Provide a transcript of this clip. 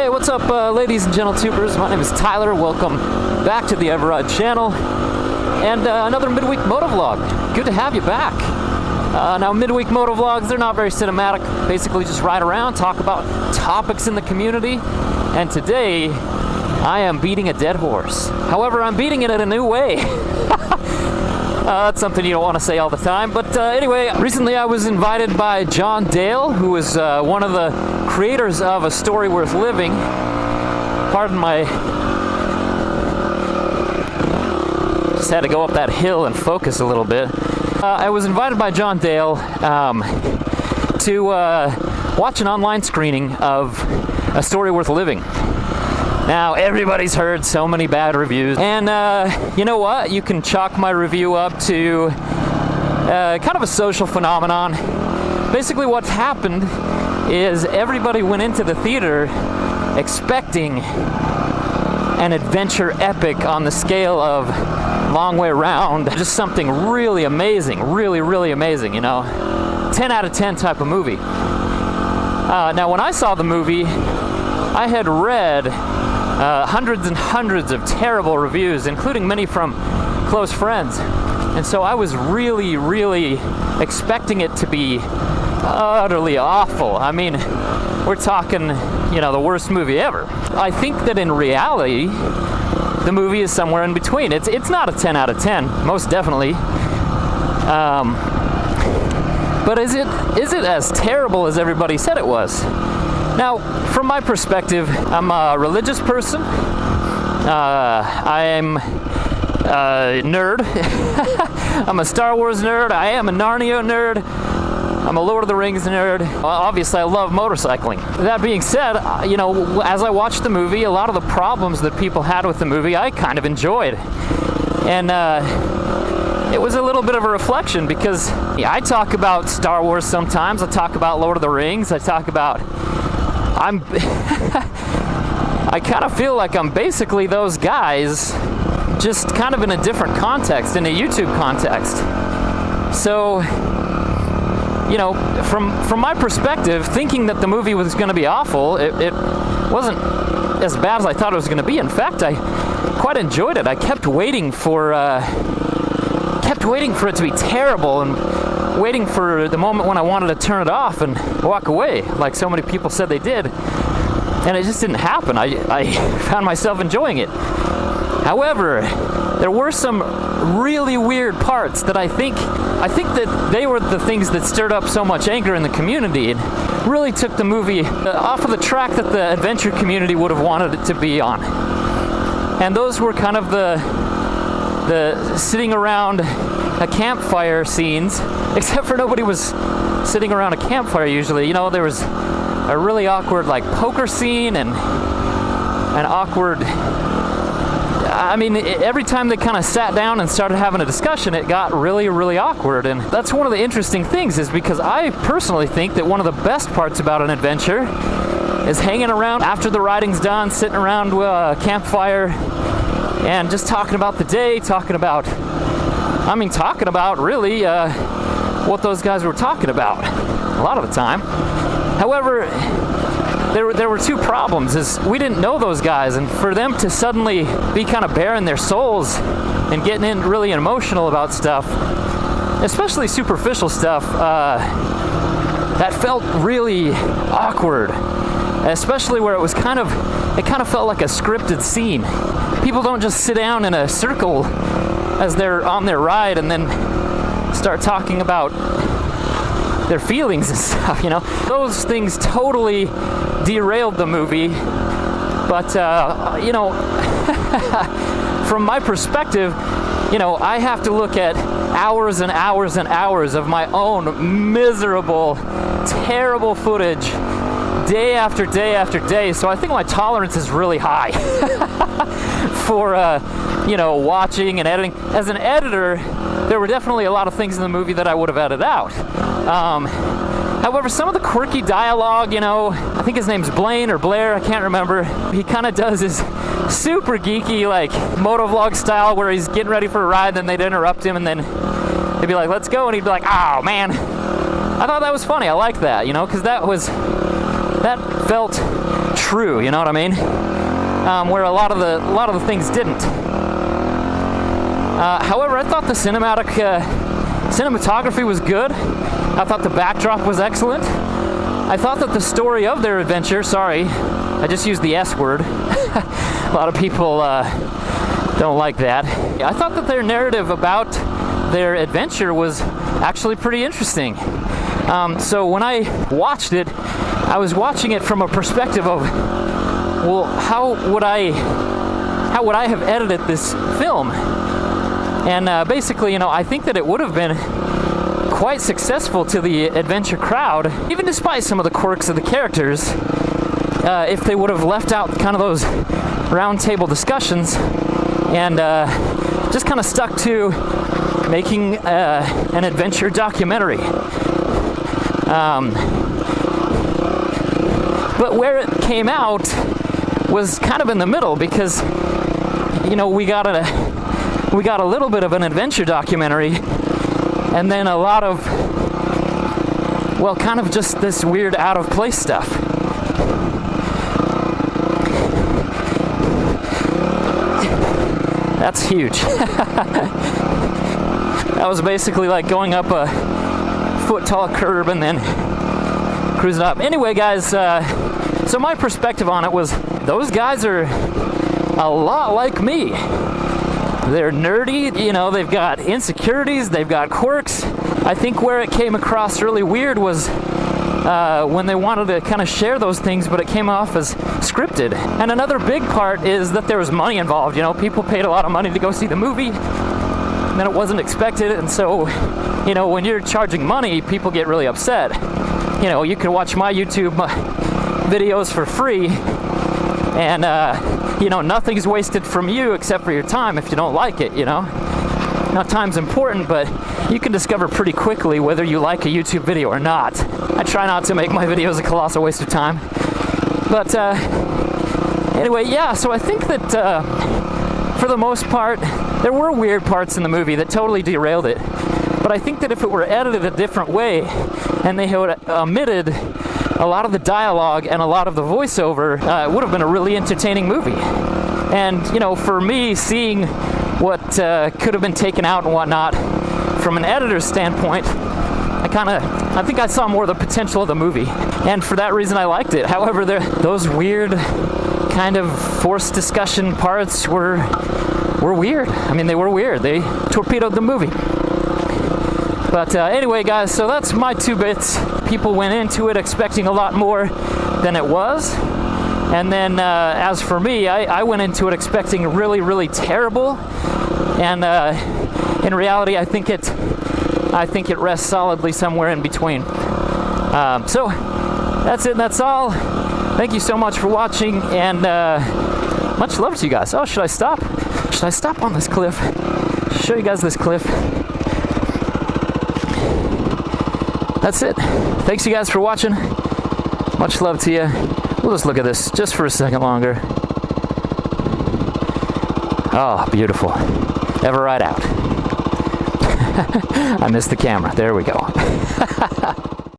Hey, what's up, ladies and gentle tubers? My name is Tyler. Welcome back to the eveRide channel and another midweek motovlog. Good to have you back. Now, midweek motovlogs, they're not very cinematic. Basically, just ride around, talk about topics in the community. And today, I am beating a dead horse. However, I'm beating it in a new way. That's something you don't want to say all the time. But anyway, recently I was invited by John Dale, who is one of the creators of A Story Worth Living. Pardon my... Just had to go up that hill and focus a little bit. I was invited by John Dale to watch an online screening of A Story Worth Living. Now, everybody's heard so many bad reviews, and you know what? You can chalk my review up to kind of a social phenomenon. Basically, what's happened is everybody went into the theater expecting an adventure epic on the scale of Long Way Round, just something really amazing, really amazing, you know? 10 out of 10 type of movie. Now, when I saw the movie, I had read hundreds and hundreds of terrible reviews, including many from close friends. And so I was really expecting it to be utterly awful. I mean, we're talking, you know, the worst movie ever. I think that in reality, the movie is somewhere in between. It's not a 10 out of 10, most definitely. But is it as terrible as everybody said it was? Now, from my perspective, I'm a religious person. I'm a nerd. I'm a Star Wars nerd. I am a Narnia nerd. I'm a Lord of the Rings nerd. Obviously, I love motorcycling. That being said, you know, as I watched the movie, a lot of the problems that people had with the movie, I kind of enjoyed. And it was a little bit of a reflection because I talk about Star Wars sometimes. I talk about Lord of the Rings. I talk about... I kind of feel like I'm basically those guys, just kind of in a different context, in a YouTube context. So, you know, from my perspective, thinking that the movie was going to be awful, it wasn't as bad as I thought it was going to be. In fact, I quite enjoyed it. I kept waiting for it to be terrible and waiting for the moment when I wanted to turn it off and walk away, like so many people said they did. And it just didn't happen. I found myself enjoying it. However, there were some really weird parts that I think that they were the things that stirred up so much anger in the community and really took the movie off of the track that the adventure community would have wanted it to be on. And those were kind of the sitting around a campfire scenes, except for nobody was sitting around a campfire usually. You know, there was a really awkward like poker scene and an awkward... I mean, every time they kind of sat down and started having a discussion, it got really awkward. And that's one of the interesting things, is because I personally think that one of the best parts about an adventure is hanging around after the riding's done, sitting around a campfire and just talking about the day, talking about really what those guys were talking about a lot of the time. However, there were two problems. Is we didn't know those guys, and for them to suddenly be kind of bearing their souls and getting in really emotional about stuff, especially superficial stuff, that felt really awkward, especially where it kind of felt like a scripted scene. People don't just sit down in a circle as they're on their ride and then start talking about their feelings and stuff, you know. Those things totally derailed the movie, but you know, from my perspective, you know, I have to look at hours and hours and hours of my own miserable, terrible footage day after day after day, so I think my tolerance is really high for you know, watching and editing. As an editor, there were definitely a lot of things in the movie that I would have edited out. However, some of the quirky dialogue, you know, I think his name's Blaine or Blair, I can't remember. He kind of does his super geeky, like, motovlog style where he's getting ready for a ride, then they'd interrupt him, and then they'd be like, let's go, and he'd be like, oh, man. I thought that was funny. I like that, you know, because that felt true. You know what I mean? Where a lot of the things didn't. However, I thought the cinematography was good. I thought the backdrop was excellent. I thought that the story of their adventure, sorry, I just used the S word. A lot of people don't like that. I thought that their narrative about their adventure was actually pretty interesting. So when I watched it, I was watching it from a perspective of, well, how would I have edited this film? And basically, I think that it would have been quite successful to the adventure crowd, even despite some of the quirks of the characters, if they would have left out kind of those round table discussions and just kind of stuck to making an adventure documentary. But where it came out was kind of in the middle, because we got a little bit of an adventure documentary, and then a lot of, well, kind of just this weird out of place stuff. That's huge. That was basically like going up a foot tall curb and then cruising up. Anyway, guys, so my perspective on it was, those guys are a lot like me. They're nerdy, they've got insecurities, they've got quirks. I think where it came across really weird was when they wanted to kind of share those things, but it came off as scripted. And another big part is that there was money involved. People paid a lot of money to go see the movie, and it wasn't expected, and so, when you're charging money, people get really upset. You can watch my YouTube videos for free, and nothing's wasted from you except for your time if you don't like it. Now, time's important, but you can discover pretty quickly whether you like a YouTube video or not. I try not to make my videos a colossal waste of time. But anyway, yeah, so I think that for the most part, there were weird parts in the movie that totally derailed it. But I think that if it were edited a different way, and they had omitted a lot of the dialogue and a lot of the voiceover, it would have been a really entertaining movie. And, for me, seeing what could have been taken out and whatnot, from an editor's standpoint, I think I saw more of the potential of the movie. And for that reason, I liked it. However, those weird kind of forced discussion parts were weird. I mean, they were weird. They torpedoed the movie. But anyway, guys, so that's my 2 bits. People went into it expecting a lot more than it was. And then as for me, I went into it expecting really, really terrible. And in reality, I think it rests solidly somewhere in between. So that's it. That's all. Thank you so much for watching, and much love to you guys. Oh, should I stop? Should I stop on this cliff? Show you guys this cliff. That's it. Thanks you guys for watching. Much love to you. We'll just look at this just for a second longer. Oh, beautiful. eveRide out. I missed the camera. There we go.